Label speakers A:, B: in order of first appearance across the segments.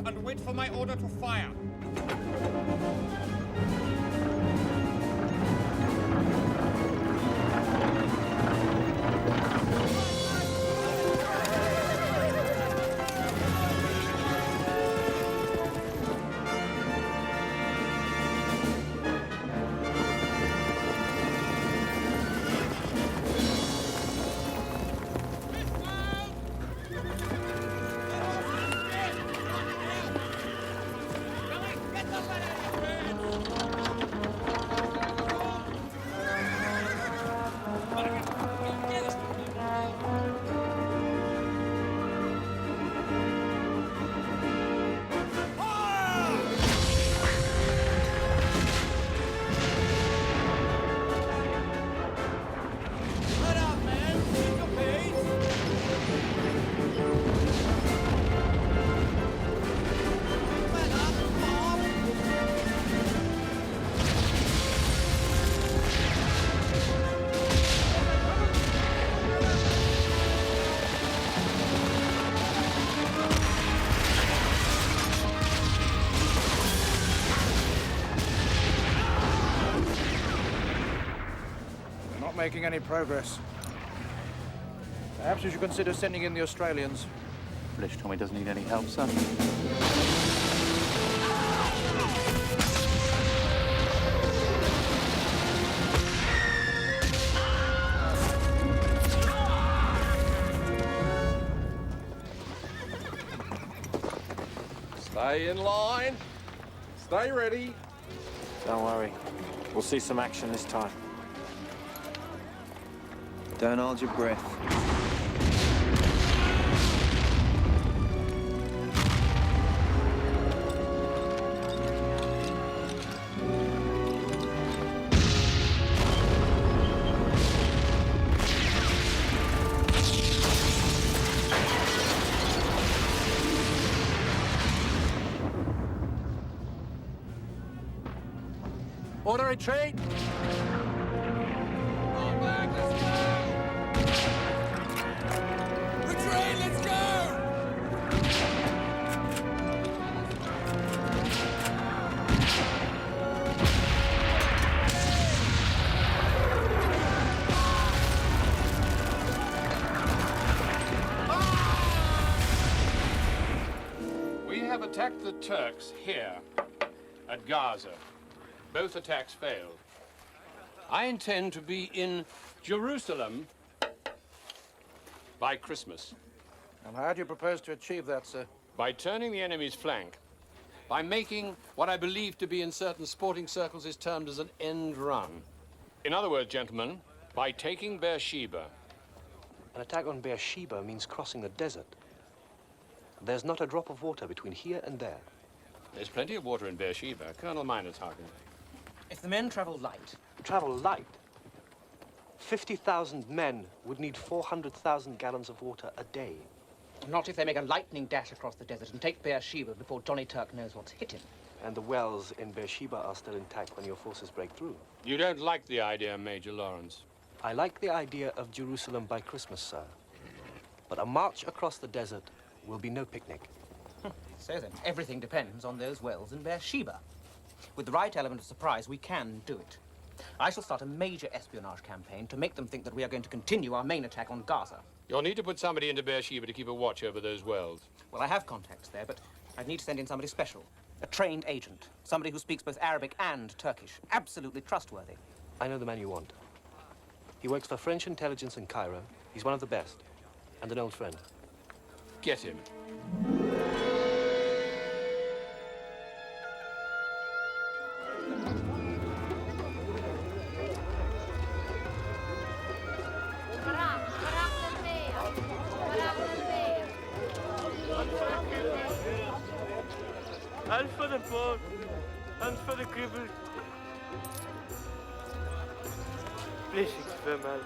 A: and wait for my order to fire.
B: Making any progress. Perhaps you should consider sending in the Australians.
C: British Tommy doesn't need any help, son.
D: Stay in line. Stay ready.
E: Don't worry. We'll see some action this time. Don't hold your breath.
B: Order retreat!
A: Attacked the Turks here at Gaza. Both attacks failed. I intend to be in Jerusalem by Christmas.
B: And how do you propose to achieve that, sir?
A: By turning the enemy's flank, by making what I believe to be in certain sporting circles is termed as an end run. In other words, gentlemen, by taking Beersheba.
F: An attack on Beersheba means crossing the desert. There's not a drop of water between here and there.
A: There's plenty of water in Beersheba. Colonel Miners, Harkin.
G: If the men travel light...
F: Travel light? 50,000 men would need 400,000 gallons of water a day.
G: Not if they make a lightning dash across the desert and take Beersheba before Johnny Turk knows what's hit him.
F: And the wells in Beersheba are still intact when your forces break through.
A: You don't like the idea, Major Lawrence.
F: I like the idea of Jerusalem by Christmas, sir. But a march across the desert will be no picnic.
G: So then, everything depends on those wells in Beersheba. With the right element of surprise, we can do it. I shall start a major espionage campaign to make them think that we are going to continue our main attack on Gaza.
A: You'll need to put somebody into Beersheba to keep a watch over those wells.
G: Well, I have contacts there, but I'd need to send in somebody special. A trained agent. Somebody who speaks both Arabic and Turkish. Absolutely trustworthy.
F: I know the man you want. He works for French intelligence in Cairo. He's one of the best. And an old friend.
A: Get him.
H: And for the poor, and for the crippled. Blessings, femme.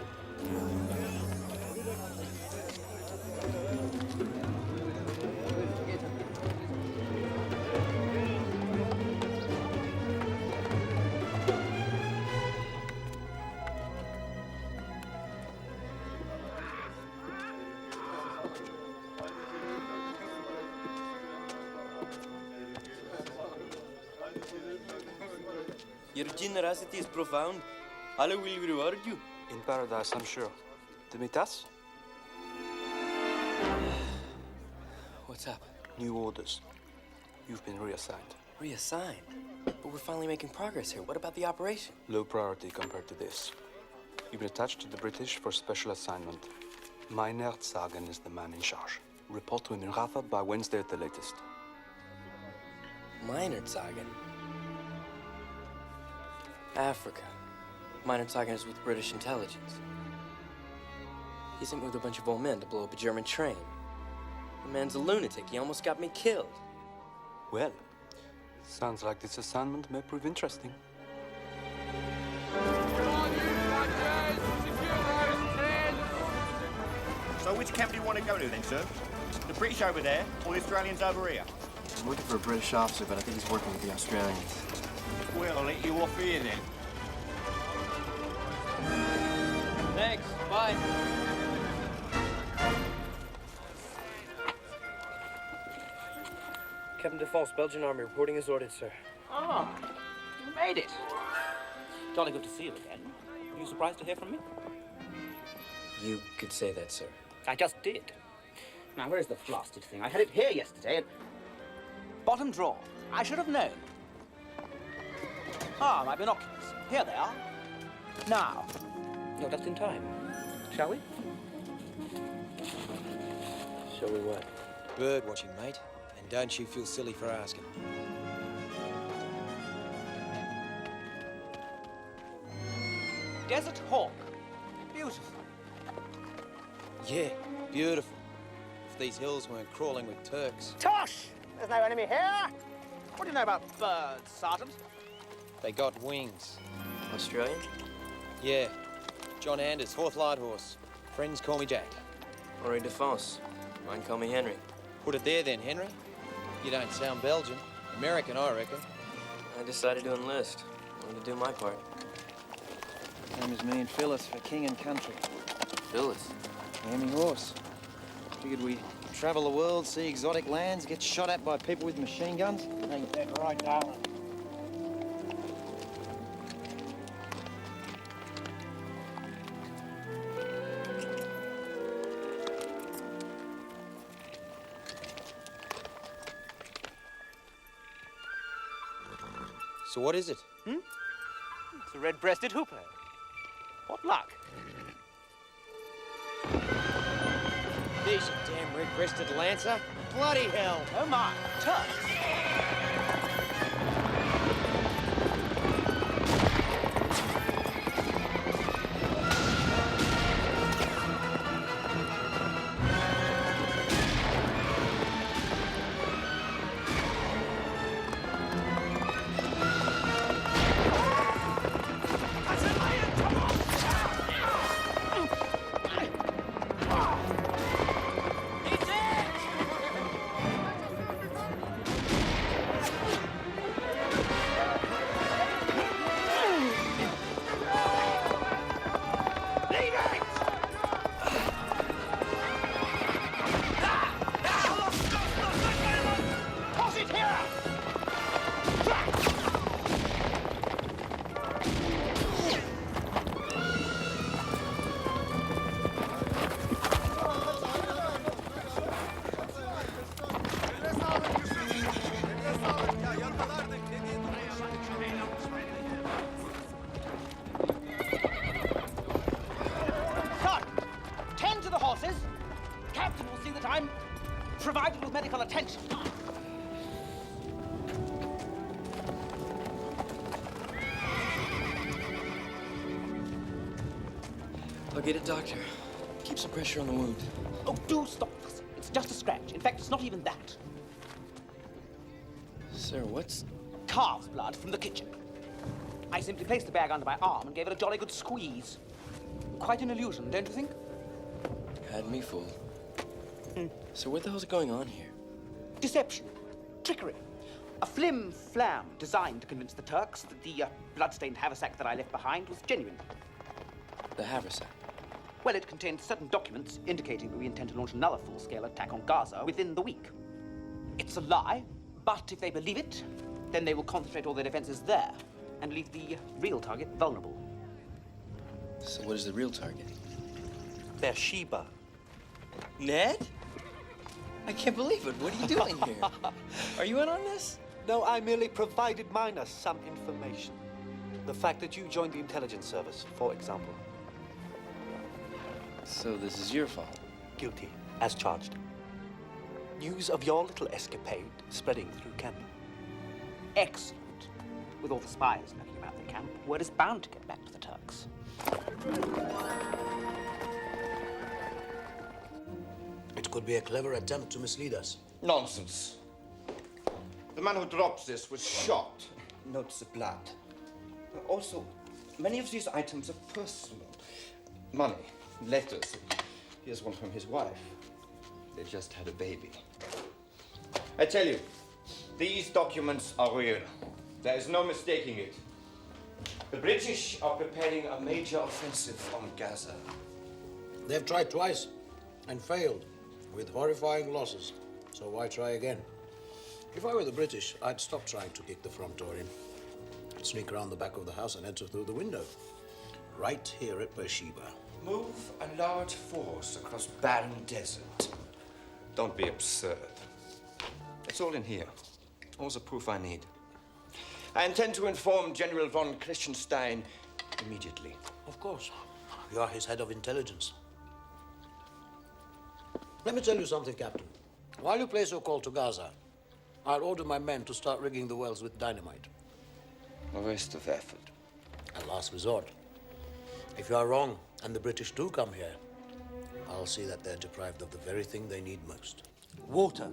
I: Your generosity is profound. Allah will reward you.
J: In paradise, I'm sure. Dimitas?
I: What's up?
J: New orders. You've been reassigned.
I: Reassigned? But we're finally making progress here. What about the operation?
J: Low priority compared to this. You've been attached to the British for special assignment. Meinert Sagen is the man in charge. Report to him in Rafah by Wednesday at the latest.
I: Meinert Sagen? Africa. Meinert Sagen is with British intelligence. He sent me with a bunch of old men to blow up a German train. The man's a lunatic. He almost got me killed.
J: Well, sounds like this assignment may prove interesting.
K: So which camp do you want to go to then, sir? The British over there, or the Australians over here?
I: I'm looking for a British officer, but I think he's working with the Australians.
K: Well, I'll let you off here then.
I: Thanks. Bye. Captain DeFalce, Belgian Army, reporting as ordered, sir.
G: Oh, you made it. Jolly good to see you again. Are you surprised to hear from me?
I: You could say that, sir.
G: I just did. Now, where is the blasted thing? I had it here yesterday and... Bottom drawer. I should have known. Ah, my binoculars. Here they are. Now, you're just in time. Shall we?
I: Shall we what?
L: Bird watching, mate. And don't you feel silly for asking.
G: Desert hawk. Beautiful.
L: Yeah, beautiful. If these hills weren't crawling with Turks.
G: Tosh! There's no enemy here. What do you know about birds, Sergeant?
L: They got wings.
I: Australian?
L: Yeah. John Anders, 4th Lighthorse. Friends call me Jack.
I: Henri DeFalce. Mine call me Henry.
L: Put it there then, Henry. You don't sound Belgian. American, I reckon.
I: I decided to enlist. Wanted to do my part.
B: Same as me and Phyllis for king and country.
I: Phyllis?
B: Naming horse. Figured we'd travel the world, see exotic lands, get shot at by people with machine guns. Ain't that right, darling?
L: So what is it?
G: It's a red-breasted hoopoe. What luck?
L: There's a damn red-breasted lancer. Bloody hell!
G: Oh my, Turks! Provided with medical attention.
I: I'll get it, Doctor. Keep some pressure on the wound.
G: Oh, do stop. It's just a scratch. In fact, it's not even that.
I: Sir, what's...
G: Calf's blood from the kitchen. I simply placed the bag under my arm and gave it a jolly good squeeze. Quite an illusion, don't you think?
I: Had me fooled. So what the hell's going on here?
G: Deception. Trickery. A flim-flam designed to convince the Turks that the blood-stained haversack that I left behind was genuine.
I: The haversack?
G: Well, it contained certain documents indicating that we intend to launch another full-scale attack on Gaza within the week. It's a lie, but if they believe it, then they will concentrate all their defenses there. and leave the real target vulnerable.
I: So what is the real target?
G: Beersheba.
I: Ned? I can't believe it. What are you doing here? Are you in on this?
F: No, I merely provided Minor some information. The fact that you joined the intelligence service, for example.
I: So this is your fault?
F: Guilty, as charged. News of your little escapade spreading through camp.
G: Excellent. With all the spies knocking about the camp, word is bound to get back to the Turks.
M: It could be a clever attempt to mislead us.
K: Nonsense. The man who dropped this was shot. Notes the blood. Also, many of these items are personal. Money, letters. Here's one from his wife. They just had a baby. I tell you, these documents are real. There is no mistaking it. The British are preparing a major offensive on Gaza.
M: They've tried twice and failed with horrifying losses. So why try again? If I were the British, I'd stop trying to kick the front door in. I'd sneak around the back of the house and enter through the window. Right here at Beersheba.
K: Move a large force across barren desert. Don't be absurd. It's all in here. All the proof I need. I intend to inform General von Kriechenstein immediately.
M: Of course. You are his head of intelligence. Let me tell you something, Captain. While you place your call to Gaza, I'll order my men to start rigging the wells with dynamite.
K: A waste of effort.
M: A last resort. If you are wrong, and the British do come here, I'll see that they're deprived of the very thing they need most.
F: Water.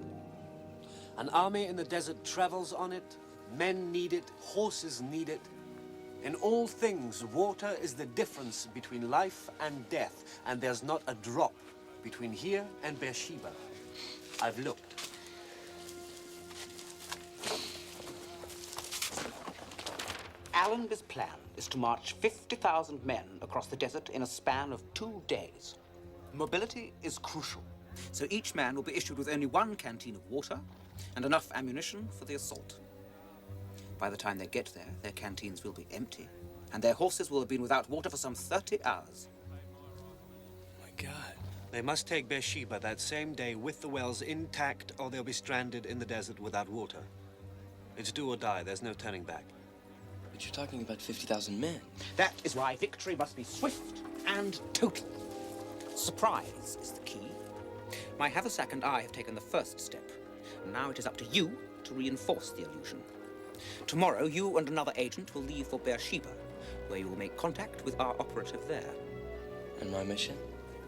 F: An army in the desert travels on it. Men need it. Horses need it. In all things, water is the difference between life and death. And there's not a drop between here and Beersheba. I've looked.
G: Allenby's plan is to march 50,000 men across the desert in a span of 2 days. Mobility is crucial, so each man will be issued with only one canteen of water and enough ammunition for the assault. By the time they get there, their canteens will be empty, and their horses will have been without water for some 30 hours.
F: My God. They must take Beersheba that same day with the wells intact, or they'll be stranded in the desert without water. It's do or die. There's no turning back.
I: But you're talking about 50,000 men.
G: That is why victory must be swift and total. Surprise is the key. My haversack and I have taken the first step. Now it is up to you to reinforce the illusion. Tomorrow, you and another agent will leave for Beersheba, where you will make contact with our operative there.
I: And my mission?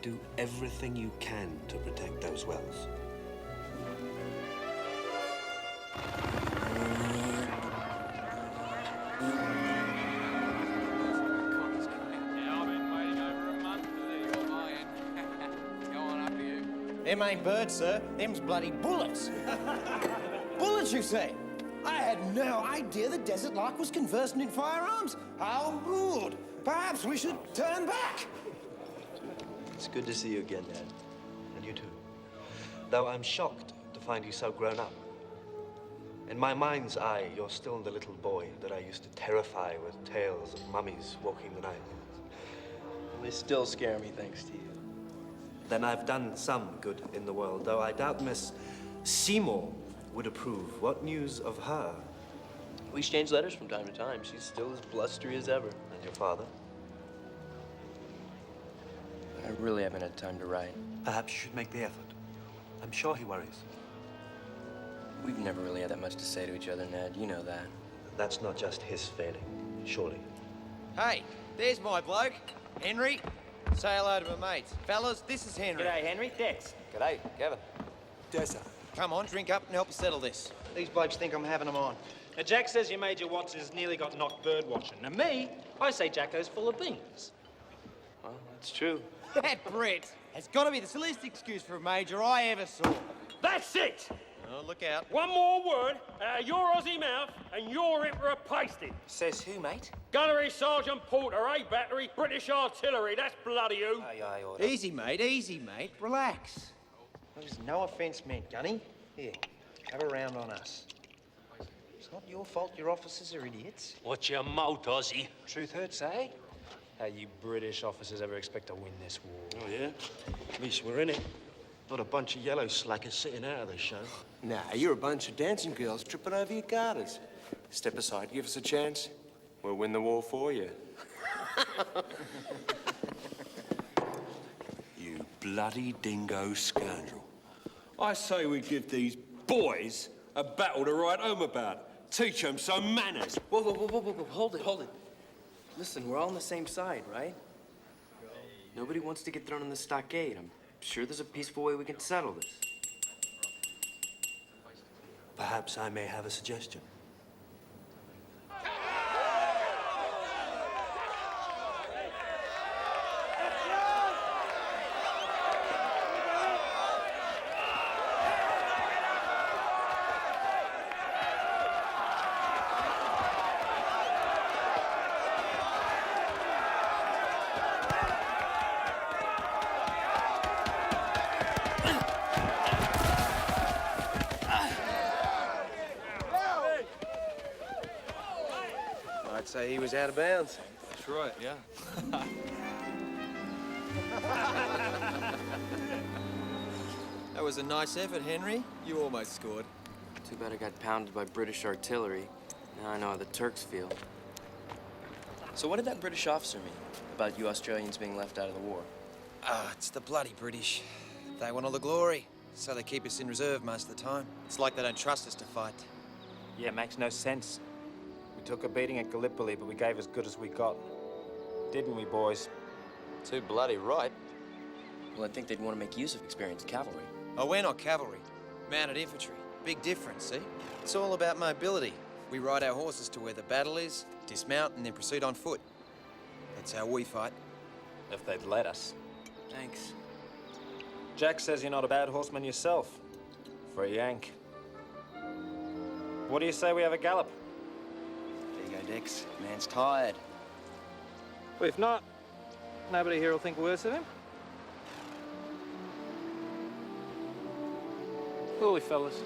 F: Do everything you can to protect those wells.
B: Them ain't birds, sir. Them's bloody bullets. Bullets, you say? I had no idea the desert lark was conversant in firearms. How rude. Perhaps we should turn back.
F: It's good to see you again, Ned. And you too. Though I'm shocked to find you so grown up. In my mind's eye, you're still the little boy that I used to terrify with tales of mummies walking the night.
I: They still scare me, thanks to you.
F: Then I've done some good in the world, though I doubt Miss Seymour would approve. What news of her?
I: We exchange letters from time to time. She's still as blustery as ever.
F: And your father?
I: I really haven't had time to write.
F: Perhaps you should make the effort. I'm sure he worries.
I: We've never really had that much to say to each other, Ned. You know that.
F: That's not just his failing, surely.
B: Hey, there's my bloke, Henry. Say hello to my mates. Fellas, this is Henry.
L: G'day, Henry. Dex.
B: G'day, Gavin.
E: Dessa.
B: Come on, drink up and help us settle this. These blokes think I'm having them on.
N: Now, Jack says your Major Watts has nearly got knocked bird watching. Now, me, I say Jacko's full of beans.
I: Well, that's true.
B: That Brett has got to be the silliest excuse for a major I ever saw.
N: That's it!
B: Oh, look out.
N: One more word out of your Aussie mouth and you're in for a pasting.
L: Says who, mate?
N: Gunnery Sergeant Porter, A Battery, British Artillery. That's bloody who.
L: Aye, aye, order.
B: Easy, mate. Relax. There's no offence meant, Gunny. Here, have a round on us.
K: It's not your fault your officers are idiots.
N: What's your mouth, Aussie?
K: Truth hurts, eh?
N: How you British officers ever expect to win this war?
O: Oh, yeah? At least we're in it. Not a bunch of yellow slackers sitting out of the show.
P: Nah, you're a bunch of dancing girls tripping over your garters. Step aside, give us a chance. We'll win the war for you. You bloody dingo scoundrel.
O: I say we give these boys a battle to write home about. Teach them some manners.
I: Whoa, whoa, whoa, whoa, whoa, whoa. Hold it, hold it. Listen, we're all on the same side, right? Nobody wants to get thrown in the stockade. I'm sure there's a peaceful way we can settle this.
O: Perhaps I may have a suggestion.
L: I'd say he was out of bounds.
O: That's right, yeah.
L: That was a nice effort, Henry. You almost scored.
I: Too bad I got pounded by British artillery. Now I know how the Turks feel. So what did that British officer mean about you Australians being left out of the war?
L: It's the bloody British. They want all the glory, so they keep us in reserve most of the time. It's like they don't trust us to fight.
N: Yeah, it makes no sense. We took a beating at Gallipoli, but we gave as good as we got. Didn't we, boys?
L: Too bloody right.
I: Well, I think they'd want to make use of experienced cavalry.
L: Oh, we're not cavalry. Mounted infantry. Big difference, see? It's all about mobility. We ride our horses to where the battle is, dismount, and then proceed on foot. That's how we fight.
N: If they'd let us.
I: Thanks.
N: Jack says you're not a bad horseman yourself. For a Yank. What do you say we have a gallop?
L: There you go, Dex. Man's tired.
N: Well, if not, nobody here will think worse of him. Holy fellas.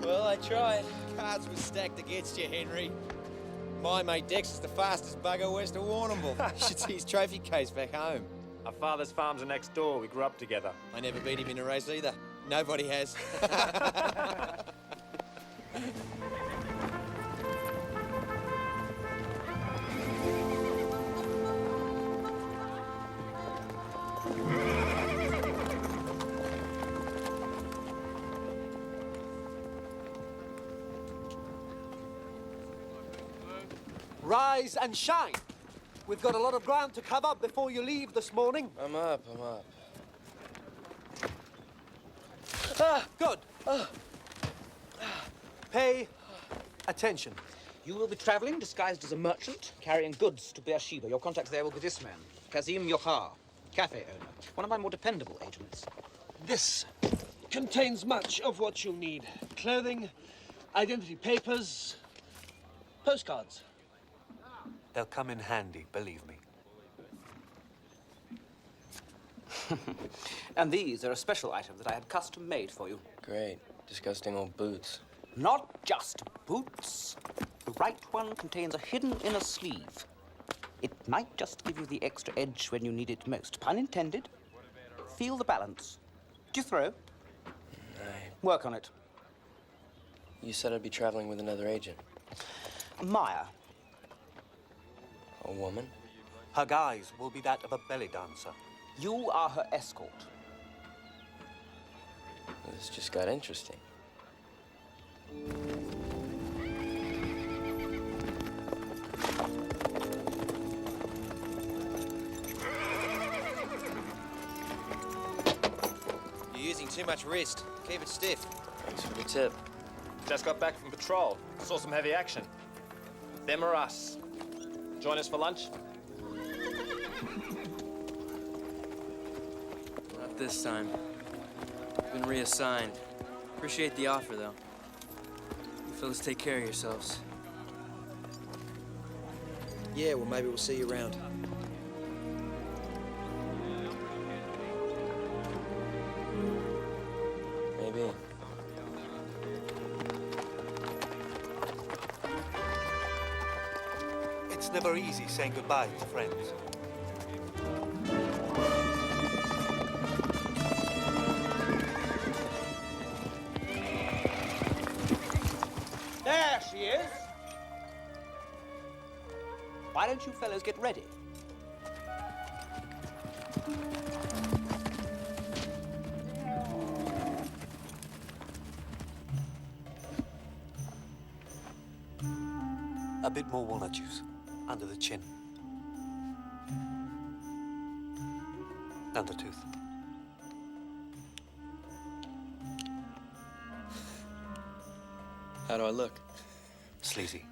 L: Well, I tried. Cards were stacked against you, Henry. My mate Dex is the fastest bugger west of Warrnambool. You should see his trophy case back home.
N: Our father's farms are next door. We grew up together.
L: I never beat him in a race either. Nobody has.
F: Rise and shine. We've got a lot of ground to cover before you leave this morning.
I: I'm up, I'm up.
F: Good. Pay attention.
G: You will be traveling disguised as a merchant, carrying goods to Beersheba. Your contact there will be this man, Kazim Yochar, cafe owner, one of my more dependable agents.
F: This contains much of what you'll need. Clothing, identity papers, postcards. They'll come in handy, believe me.
G: And these are a special item that I had custom made for you.
I: Great. Disgusting old boots.
G: Not just boots. The right one contains a hidden inner sleeve. It might just give you the extra edge when you need it most. Pun intended. Feel the balance. Do you throw? Work on it.
I: You said I'd be traveling with another agent.
G: Maya.
I: A woman?
F: Her guise will be that of a belly dancer.
G: You are her escort.
I: This just got interesting.
L: too much wrist. Keep it stiff.
I: Thanks for the tip.
N: Just got back from patrol. Saw some heavy action. Them or us. Join us for lunch?
I: Not this time. Been reassigned. Appreciate the offer, though. You fellas take care of yourselves.
L: Yeah, well, maybe we'll see you around.
I: Maybe.
Q: It's never easy saying goodbye to friends.
G: There she is. Why don't you fellows get ready?
Q: A bit more walnut juice under the chin. And the tooth.
I: How do I look?
Q: Sleazy.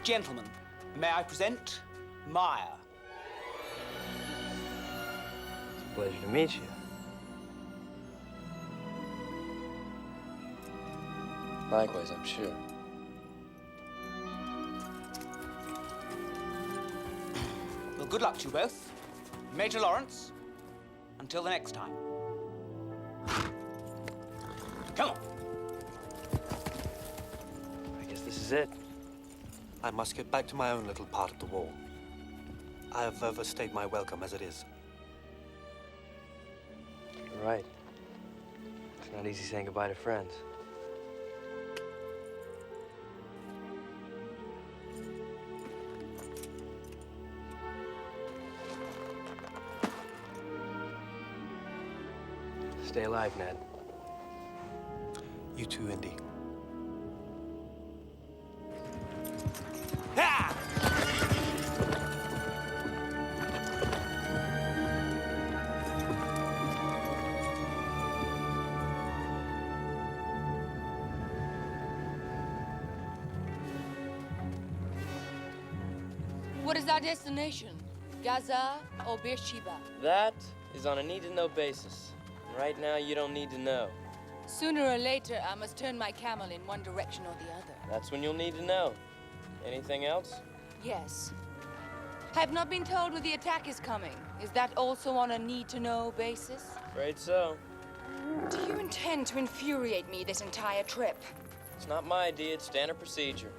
G: Gentlemen, may I present Maya?
I: It's a pleasure to meet you. Likewise, I'm sure.
G: Well, good luck to you both. Major Lawrence, until the next time. Come on.
I: I guess this is it.
Q: I must get back to my own little part of the wall. I have overstayed my welcome as it is.
I: You're right. It's not easy saying goodbye to friends. Stay alive, Ned.
Q: You too, Indy.
R: What is our destination? Gaza or Beersheba?
I: That is on a need-to-know basis. Right now, you don't need to know.
R: Sooner or later, I must turn my camel in one direction or the other.
I: That's when you'll need to know. Anything else?
R: Yes. I have not been told where the attack is coming. Is that also on a need-to-know basis?
I: Afraid so.
R: Do you intend to infuriate me this entire trip?
I: It's not my idea, it's standard procedure.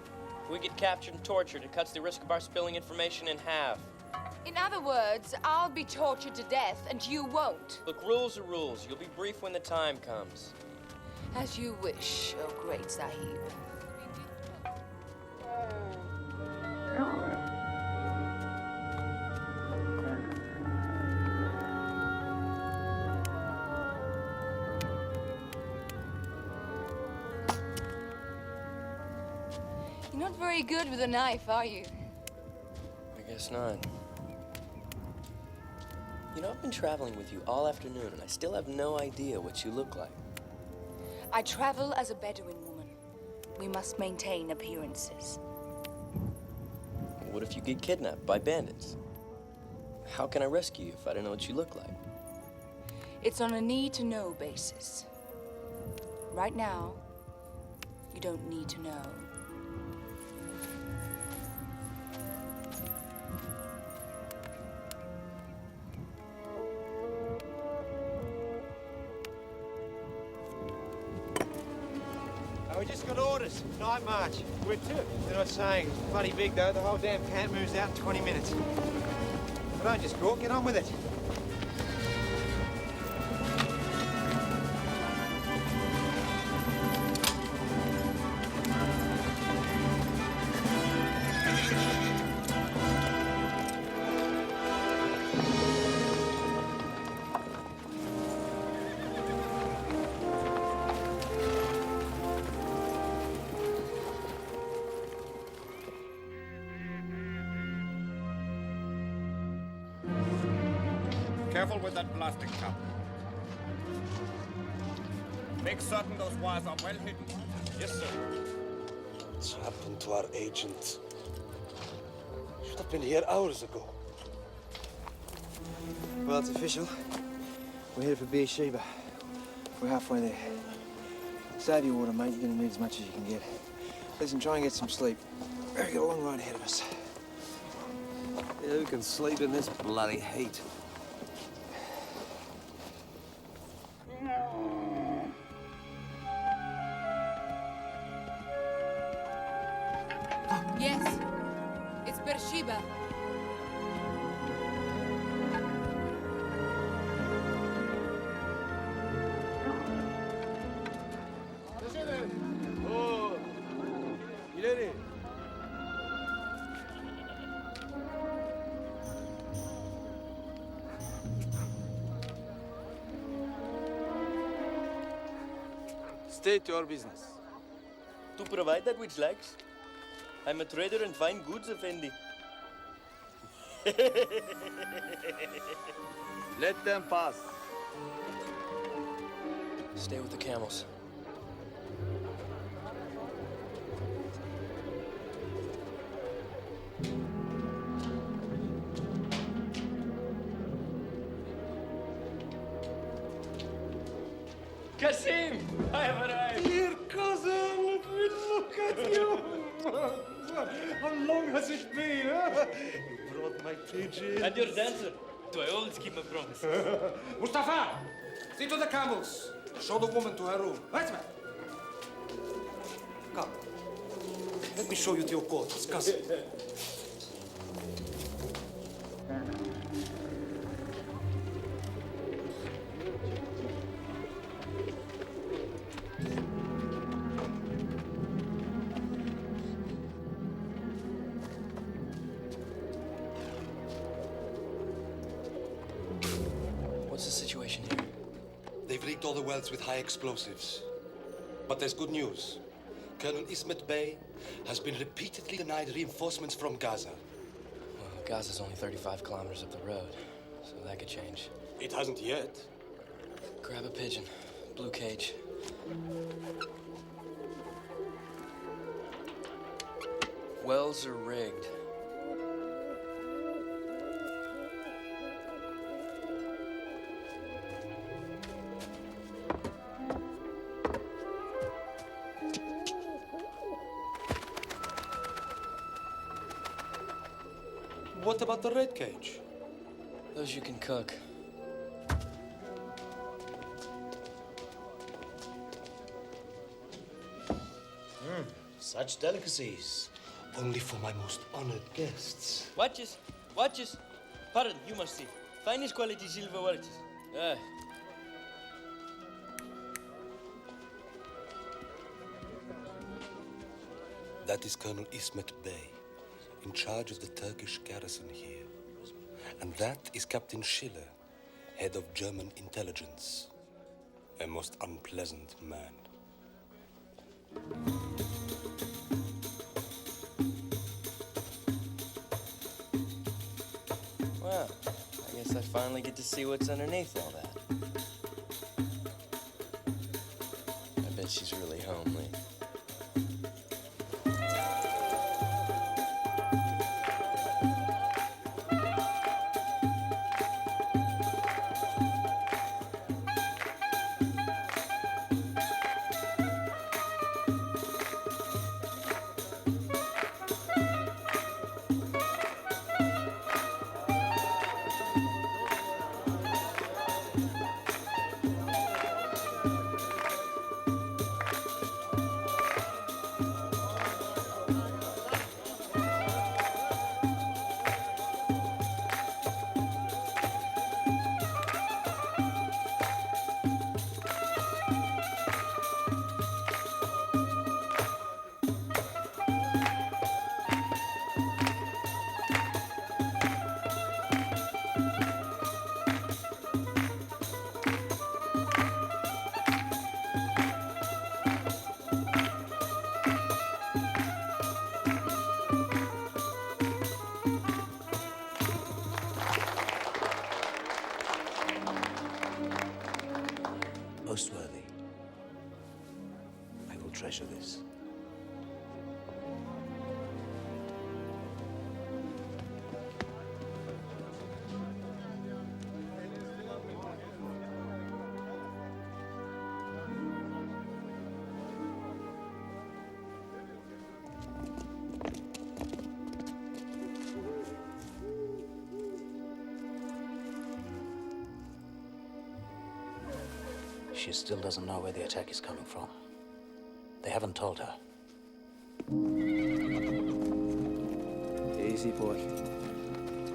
I: If we get captured and tortured, it cuts the risk of our spilling information in half.
R: In other words, I'll be tortured to death and you won't.
I: Look, rules are rules. You'll be brief when the time comes.
R: As you wish, oh great Sahib. You're not very good with a knife, are you?
I: I guess not. You know, I've been traveling with you all afternoon, and I still have no idea what you look like.
R: I travel as a Bedouin woman. We must maintain appearances.
I: What if you get kidnapped by bandits? How can I rescue you if I don't know what you look like?
R: It's on a need-to-know basis. Right now, you don't need to know.
B: We just got orders. Night march. We're too. They're not saying. It's bloody big, though. The whole damn camp moves out in 20 minutes. But don't just go. Get on with it.
S: Careful with that plastic cup. Make certain those wires are well hidden. Yes, sir.
P: What's happened to our agent? Should have been here hours ago.
L: Well, it's official. We're headed for Beersheba. We're halfway there. Save your water, mate. You're gonna need as much as you can get. Listen, try and get some sleep. We've got a long ride ahead of us.
P: Yeah, who can sleep in this bloody heat?
R: Yes, it's Beersheba.
P: Oh, ileri.
L: State your business.
I: To provide that which lacks. I'm a trader in fine goods, Effendi.
P: Let them pass.
I: Stay with the camels.
O: Kasim, I have arrived.
P: Dear cousin, look at you. How long has it been, huh? You brought my pigeon.
I: And your dancer. Do I always keep my promise?
M: Mustafa! See to the camels. Show the woman to her room. Right, man.
P: Come. Let me show you to your quarters, cousin.
I: What's the situation here?
P: They've rigged all the wells with high explosives. But there's good news. Colonel Ismet Bey has been repeatedly denied reinforcements from Gaza.
I: Well, Gaza's only 35 kilometers up the road, so that could change.
P: It hasn't yet.
I: Grab a pigeon. Blue cage. Wells are rigged.
P: What about the red cage?
I: Those you can cook.
P: Such delicacies. Only for my most honored guests.
I: Watches. Watches. Pardon, you must see. Finest quality silver watches. Ah.
P: That is Colonel Ismet Bey, in charge of the Turkish garrison here. And that is Captain Schiller, head of German intelligence. A most unpleasant man.
I: Well, I guess I finally get to see what's underneath all that. I bet she's really homely.
M: she still doesn't know where the attack is coming from. They haven't told her.
E: Easy, boy.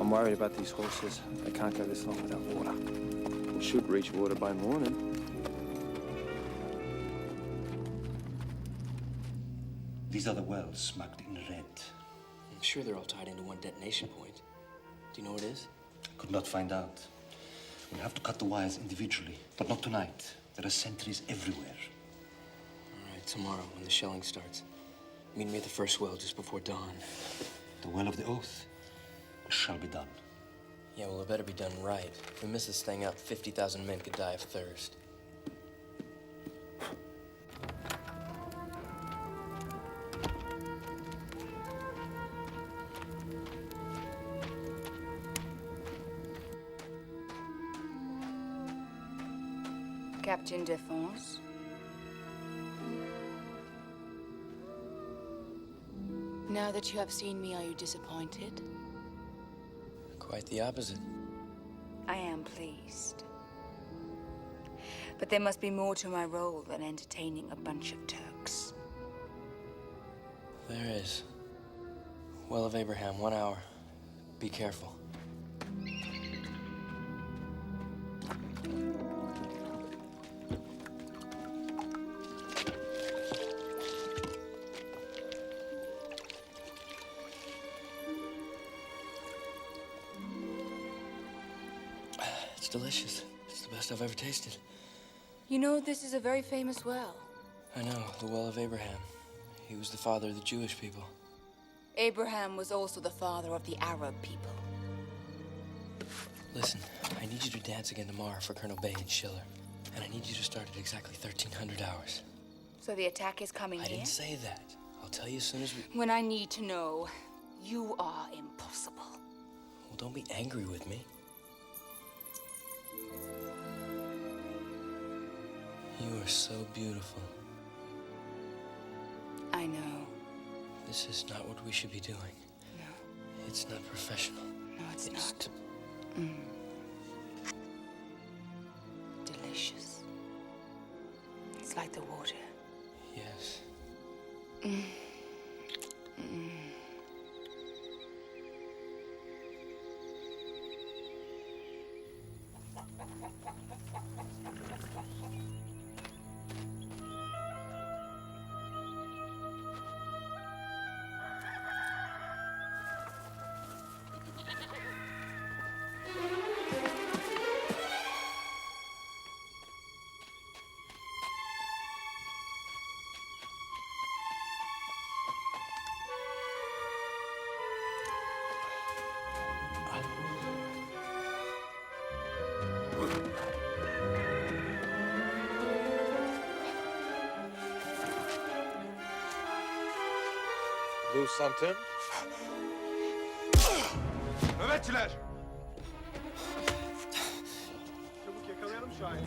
E: I'm worried about these horses. They can't go this long without water. We should reach water by morning.
P: These are the wells marked in red.
I: I'm sure they're all tied into one detonation point. Do you know what it is?
P: I could not find out. We'll have to cut the wires individually, but not tonight. There are sentries everywhere.
I: All right, tomorrow when the shelling starts. Meet me at the first well just before dawn.
P: The well of the oath shall be done.
I: Yeah, well, it better be done right. If we miss this thing up, 50,000 men could die of thirst.
R: Captain Defense. Now that you have seen me, are you disappointed?
I: Quite the opposite.
R: I am pleased. But there must be more to my role than entertaining a bunch of Turks.
I: There is. Well of Abraham, 1 hour. Be careful. It's delicious. It's the best I've ever tasted.
R: You know, this is a very famous well.
I: I know, the Well of Abraham. He was the father of the Jewish people.
R: Abraham was also the father of the Arab people.
I: Listen, I need you to dance again tomorrow for Colonel Bay and Schiller. And I need you to start at exactly 1300 hours.
R: So the attack is coming
I: I
R: here?
I: didn't say that. I'll tell you as soon as we...
R: When I need to know, you are impossible.
I: Well, don't be angry with me. You are so beautiful.
R: I know.
I: This is not what we should be doing.
R: No.
I: It's not professional.
R: No, it's not. Delicious. It's like the water.
I: Yes.
D: Lose something?
S: Nöbetçiler!
H: Çabuk yakalayalım Şahin'i.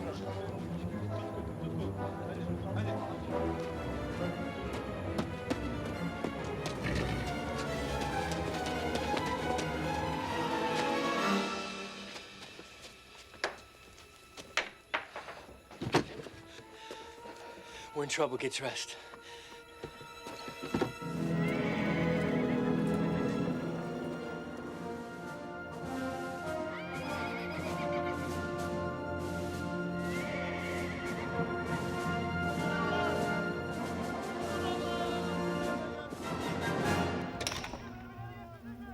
I: We're in trouble. Get dressed.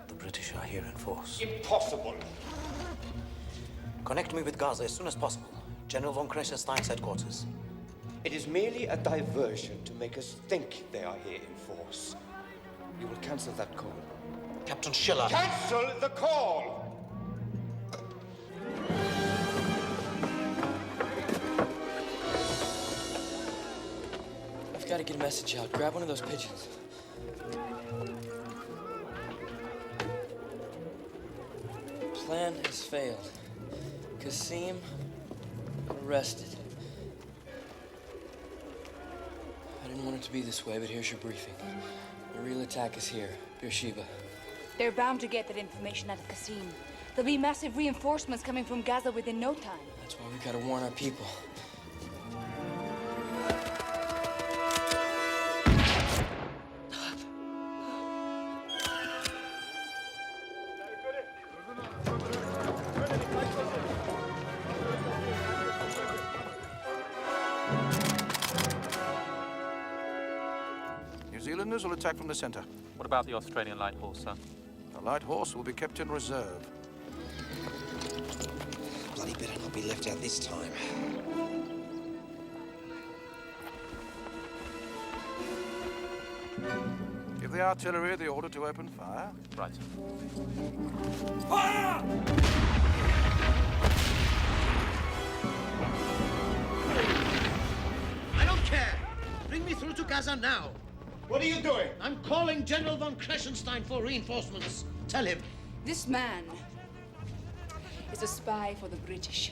M: The British are here in force.
K: Impossible.
M: Connect me with Gaza as soon as possible. General von Kressenstein's headquarters.
K: It is merely a diversion to make us think they are here in force. You will cancel that call.
M: Captain Schiller.
K: Cancel the call!
I: I've got to get a message out. Grab one of those pigeons. Plan has failed. Qasim arrested. I didn't want it to be this way, but here's your briefing. The real attack is here, Beersheba.
R: They're bound to get that information out of Qasim. There'll be massive reinforcements coming from Gaza within no time.
I: That's why we gotta warn our people.
M: New Zealanders will attack from the center.
C: What about the Australian Lighthorse, sir?
M: The Lighthorse will be kept in reserve.
B: Bloody better not be left out this time.
M: Give the artillery the order to open fire.
C: Right.
M: Fire!
T: I don't care. Bring me through to Gaza now.
S: What are you doing?
T: I'm calling General von Kressenstein for reinforcements. Tell him.
R: This man is a spy for the British.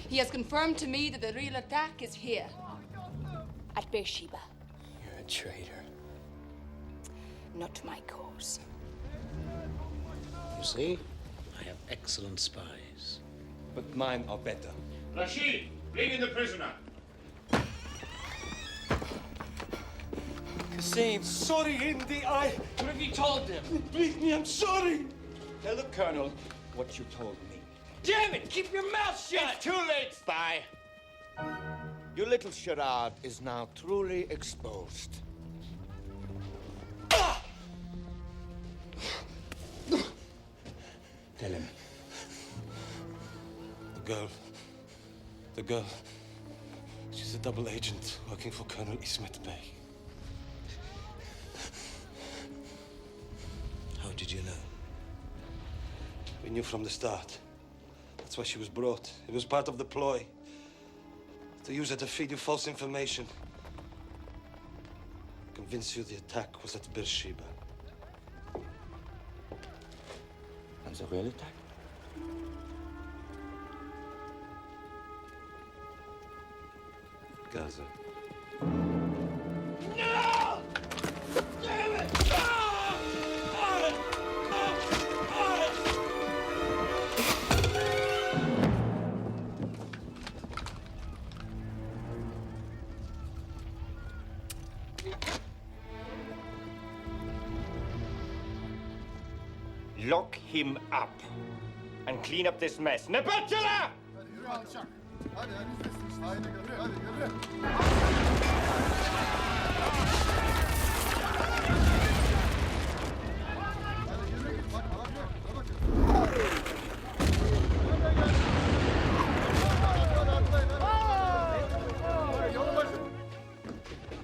R: He has confirmed to me that the real attack is here, at Beersheba.
I: You're a traitor.
R: Not to my cause.
T: You see, I have excellent spies.
K: But mine are better.
S: Rashid, bring in the prisoner.
K: Kasim.
O: Sorry, Indy. What have you told them?
K: Believe me, I'm sorry. Tell the colonel what you told me.
O: Damn it! Keep your mouth shut!
S: It's too late, spy. Your little charade is now truly exposed.
K: Tell him.
P: The girl, she's a double agent working for Colonel Ismet Bey.
K: How did you know?
P: We knew from the start. That's why she was brought. It was part of the ploy. To use her to feed you false information. Convince you the attack was at Beersheba.
K: And the real attack?
P: Gaza.
O: No! Damn it! Ah!
S: Lock him up and clean up this mess. Nebacula!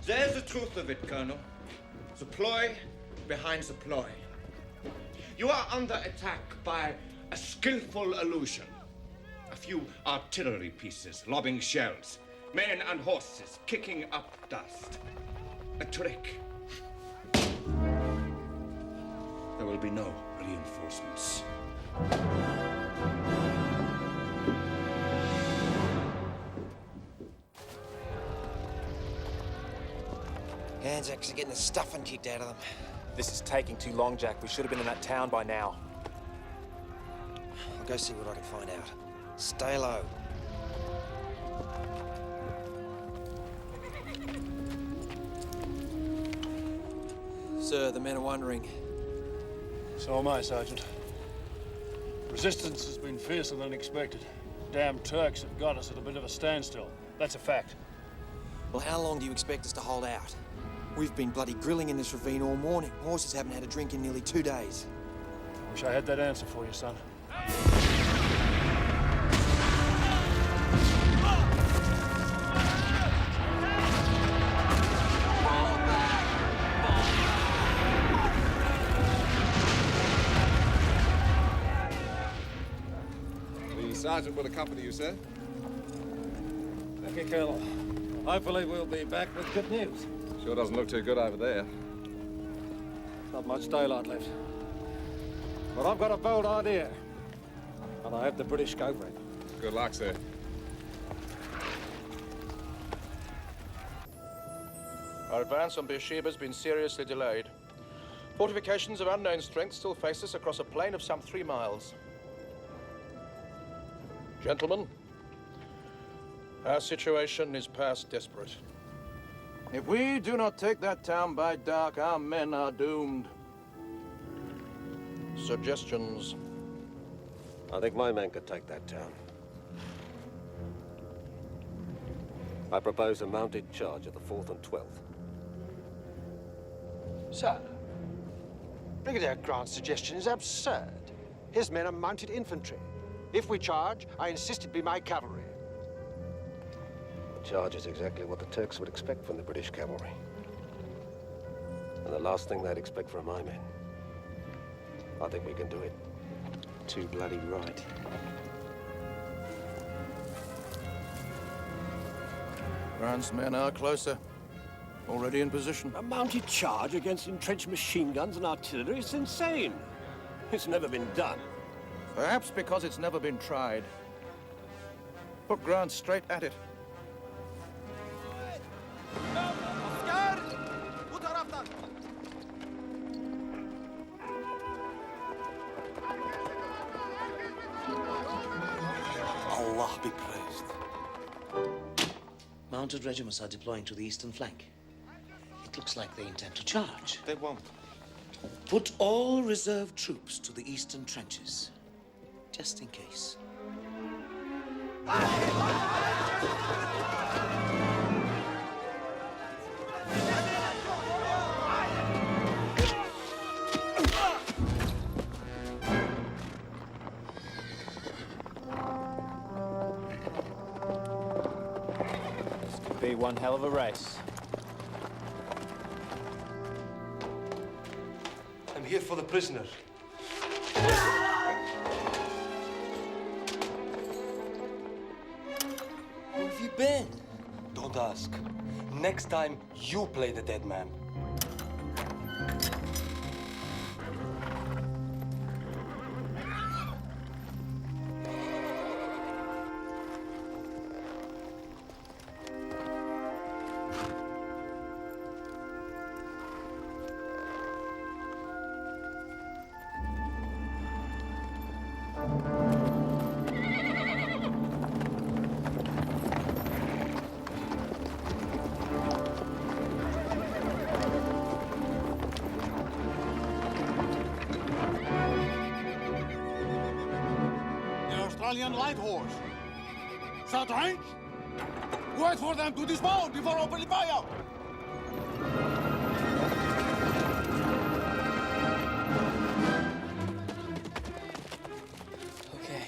K: There's the truth of it, Colonel. The ploy behind the ploy. You are under attack by a skillful illusion. A few artillery pieces lobbing shells. Men and horses kicking up dust. A trick. There will be no reinforcements.
B: Anzacs are getting the stuffing kicked out of them.
N: This is taking too long, Jack. We should have been in that town by now.
B: I'll go see what I can find out. Stay low. Sir, the men are wondering.
H: So am I, Sergeant. Resistance has been fiercer than expected. Damn Turks have got us at a bit of a standstill. That's a fact.
B: Well, how long do you expect us to hold out? We've been bloody grilling in this ravine all morning. Horses haven't had a drink in nearly 2 days.
H: Wish I had that answer for you, son.
D: The sergeant will accompany you, sir.
H: Thank you, Colonel. Hopefully we'll be back with good news.
D: Sure doesn't look too good over there.
H: Not much daylight left. But I've got a bold idea. And I hope the British go for it.
D: Good luck, sir.
J: Our advance on Beersheba has been seriously delayed. Fortifications of unknown strength still face us across a plain of some 3 miles. Gentlemen, our situation is past desperate. If we do not take that town by dark, our men are doomed. Suggestions?
U: I think my men could take that town. I propose a mounted charge at the 4th and 12th.
L: Sir, Brigadier Grant's suggestion is absurd. His men are mounted infantry. If we charge, I insist it be my cavalry.
U: The charge is exactly what the Turks would expect from the British cavalry. And the last thing they'd expect from my men. I think we can do it.
L: Too bloody right.
V: Grant's men are closer. Already in position.
O: A mounted charge against entrenched machine guns and artillery is insane. It's never been done.
V: Perhaps because it's never been tried. Put Grant straight at it.
Q: Allah be praised. Mounted regiments are deploying to the eastern flank. It looks like they intend to charge.
K: They won't.
Q: Put all reserve troops to the eastern trenches, just in case.
N: Be one hell of a race.
Q: I'm here for the prisoner.
I: Where have you been?
P: Don't ask. Next time, you play the dead man.
T: Australian Lighthorse. Sabotage! Wait for them to dismount before opening fire!
I: Okay.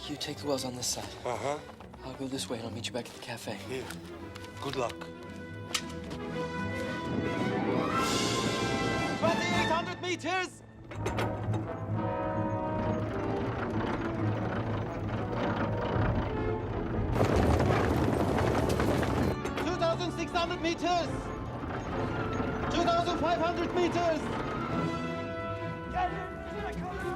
I: You take the wells on this side.
P: Uh-huh.
I: I'll go this way and I'll meet you back at the cafe.
P: Here. Good luck.
B: 2,800 meters! meters! 2,500 meters! Get into the cover!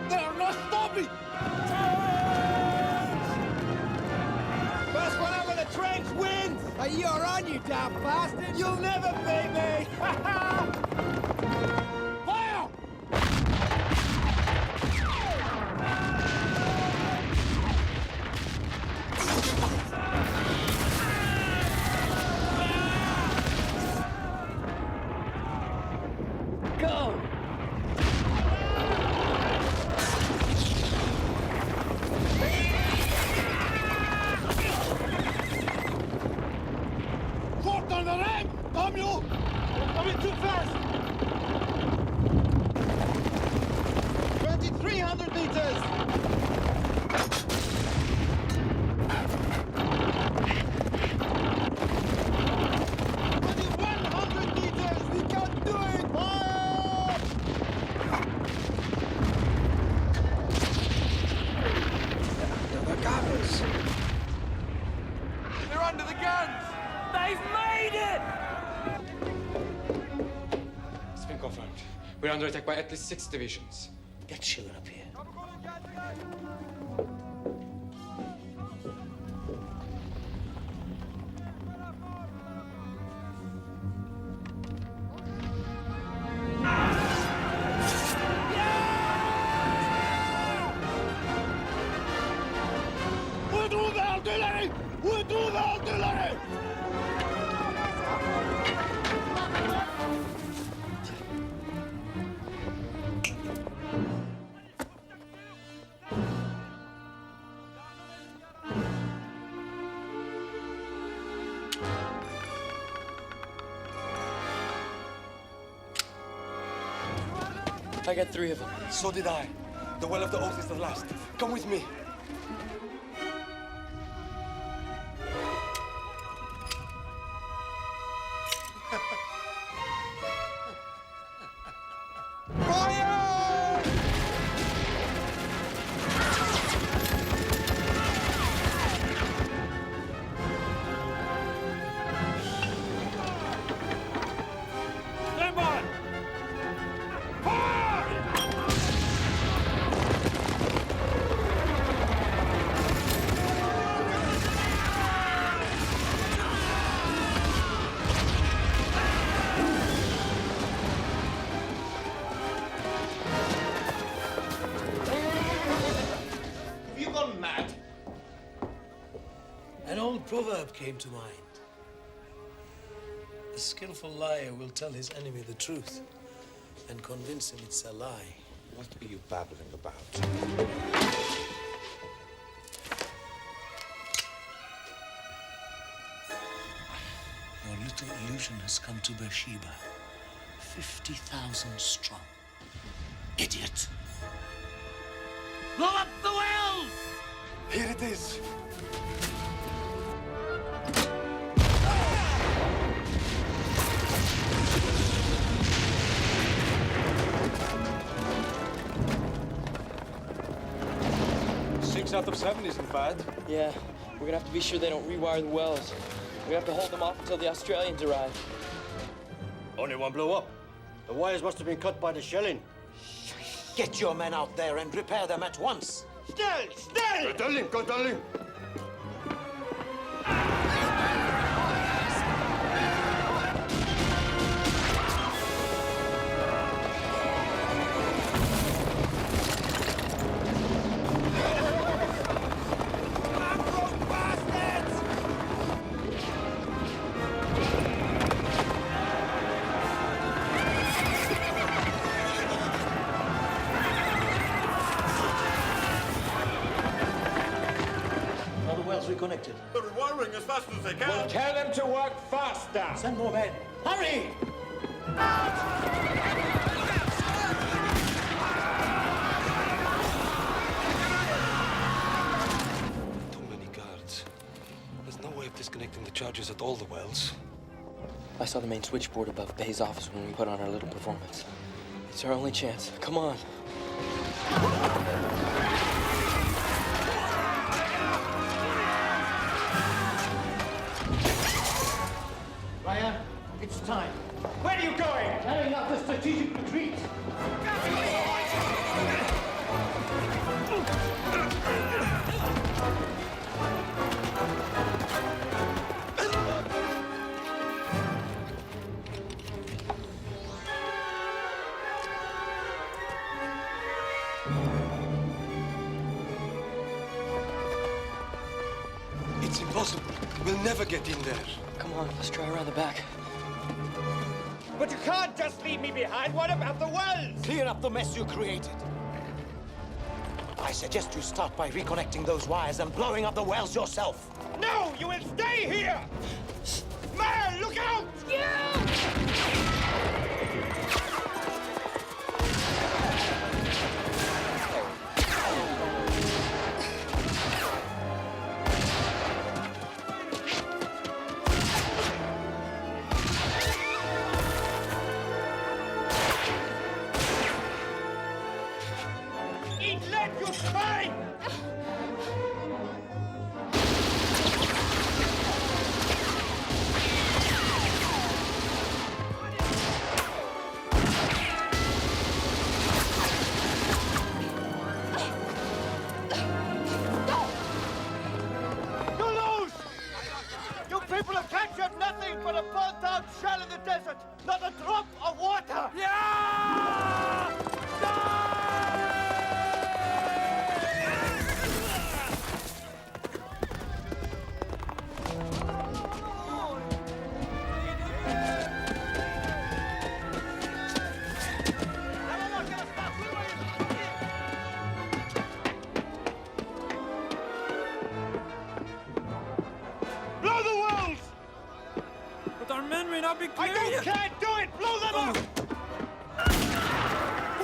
T: They're not stopping!
B: First one over the trench wins! You're on, you damn bastard! You'll never beat me!
T: Fire!
B: Go!
T: Short on the rank! Damn you! Coming too fast!
B: 2,300 meters!
T: They're under the guns! They've made it!
W: It's been confirmed. We're under attack by at least 6 divisions.
Q: Get Schiller up here.
I: I got 3 of them.
P: So did I. The Well of the Oath is the last. Come with me.
O: Stand by!
S: Have you gone mad?
M: An old proverb came to mind. A skillful liar will tell his enemy the truth and convince him it's a lie.
S: What are you babbling about?
M: Your little illusion has come to Beersheba. 50,000 strong. Idiot!
T: Blow up the wells!
P: Here it is.
I: Six out of 7 isn't bad. Yeah, we're gonna have to be sure they don't rewire the wells. We have to hold them off until the Australians arrive.
A: Only one blew up. The wires must have been cut by the shelling.
Q: Get your men out there and repair them at once.
A: Still! Go tell him, go tell him.
Q: Are the wells reconnected?
O: They're rewiring as fast as they can.
A: Well, tell them to work faster.
Q: Send more men. Hurry!
P: Too many guards. There's no way of disconnecting the charges at all the wells.
I: I saw the main switchboard above Bay's office when we put on our little performance. It's our only chance. Come on.
Q: Ryan, it's time.
A: Where are you going?
Q: Carrying out the strategic retreat.
P: It's impossible. We'll never get in there.
I: Come on, let's try around the back.
A: But you can't just leave me behind. What about the wells?
Q: Clear up the mess you created. I suggest you start by reconnecting those wires and blowing up the wells yourself.
A: No, you will stay here! Man, look out! Eat lead, you swine! You lose! You people have captured nothing but a burnt-out shell in the desert, not a drop of water! Blow the wells!
O: But our men may not be clear
A: I
O: yet.
A: can't do it! Blow them up!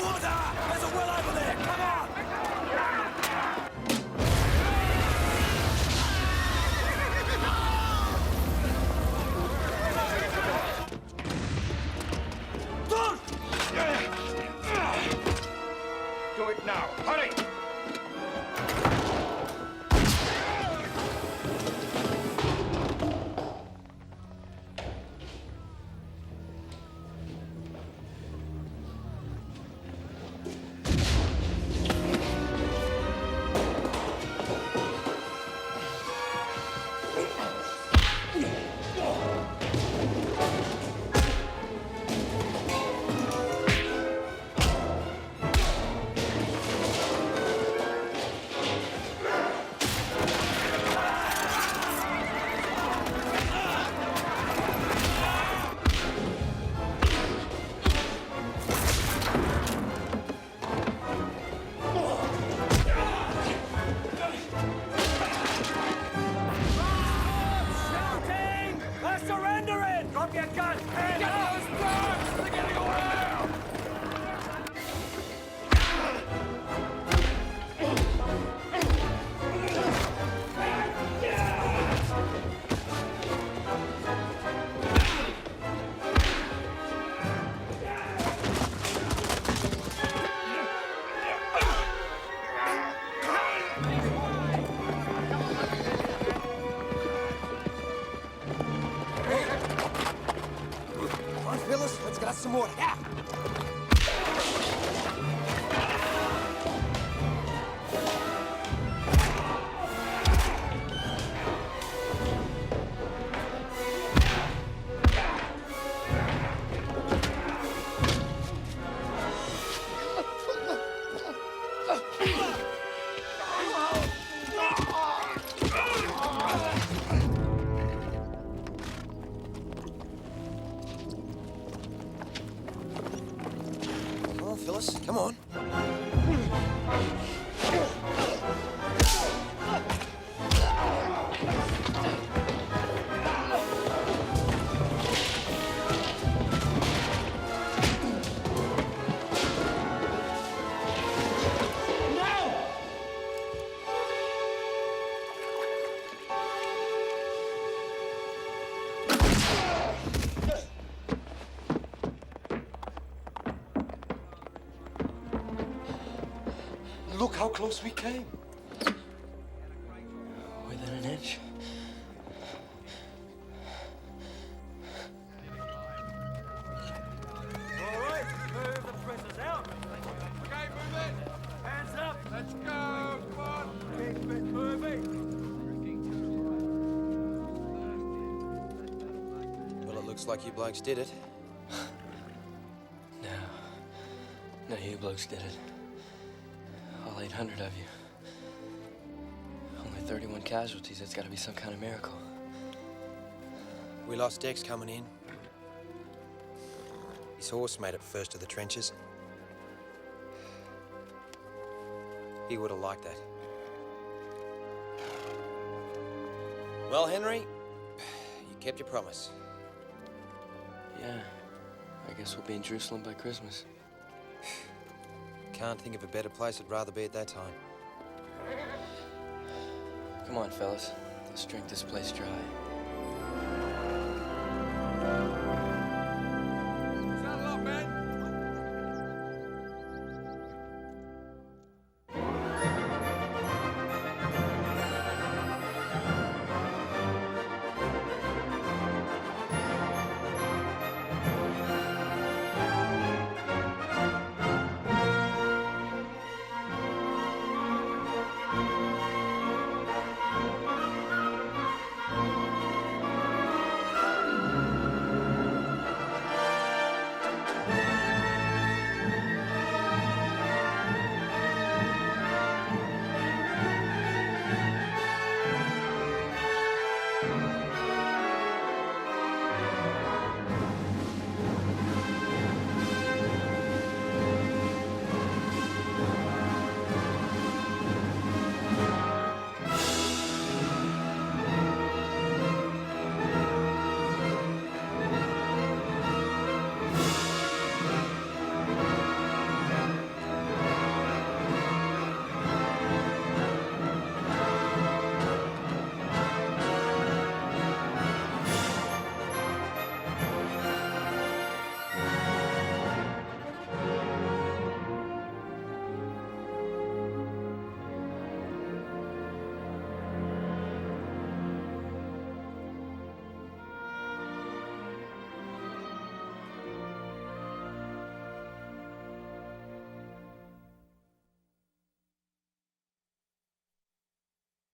O: Water!
A: There's a well over there! Come on! Do it now! Hurry!
B: Some more. Yeah. Come on.
P: Look how close we came.
I: Within an inch.
A: All right, move the prisoners out. Okay, move in. Hands up. Let's go. Come on. Keep it moving.
L: Well, it looks like you blokes did it.
I: No, you blokes did it. All 800 of you. Only 31 casualties. That's got to be some kind of miracle.
L: We lost Dex coming in. His horse made it first to the trenches. He would have liked that. Well, Henry, you kept your promise.
I: Yeah, I guess we'll be in Jerusalem by Christmas.
L: Can't think of a better place I'd rather be at that time.
I: Come on, fellas. Let's drink this place dry.